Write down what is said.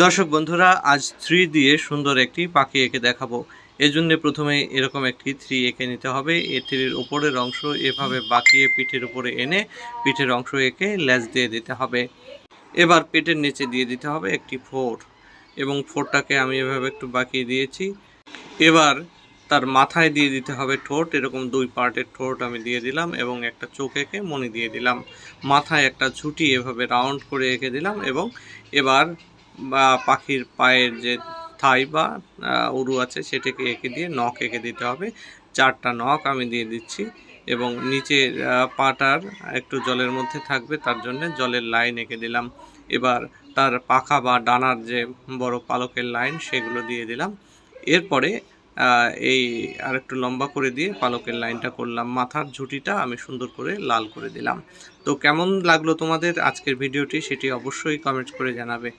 দর্শক বন্ধুরা, আজ 3 দিয়ে সুন্দর একটি পাখি এঁকে দেখাবো। এজন্য প্রথমে এরকম একটি 3 এঁকে নিতে হবে। এই 3 এর উপরের অংশ এভাবে বাঁকিয়ে পিঠের উপরে এনে পিঠের অংশ এঁকে লেজ দিয়ে দিতে হবে। এবার পেটের নিচে দিয়ে দিতে হবে একটি 4 এবং 4টাকে আমি এভাবে একটু বাঁকিয়ে দিয়েছি। এবার তার মাথায় দিয়ে দিতে হবে ঠোঁট, এরকম 2 পার্টের ঠোঁট আমি দিয়ে দিলাম এবং একটা চোখ এঁকে মণি দিয়ে দিলাম। মাথায় একটা ঝুঁটি এভাবে রাউন্ড করে এঁকে দিলাম এবং এবার পাখির পায়ের যে থাই বা উরু আছে সেটাকে এঁকে দিয়ে নখ এঁকে দিতে হবে। 4টা নখ আমি দিয়ে দিচ্ছি এবং নিচের পাটার একটু জলের মধ্যে থাকবে, তার জন্য জলের লাইন এঁকে দিলাম। এবার তার পাখা বা ডানার যে বড় পালকের লাইন সেগুলো দিয়ে দিলাম। এরপরে এই আরেকটু লম্বা করে দিয়ে পালকের লাইনটা করলাম। মাথার ঝুঁটিটা আমি সুন্দর করে লাল করে দিলাম। তো কেমন লাগলো তোমাদের আজকের ভিডিওটি সেটি অবশ্যই কমেন্ট করে জানাবে।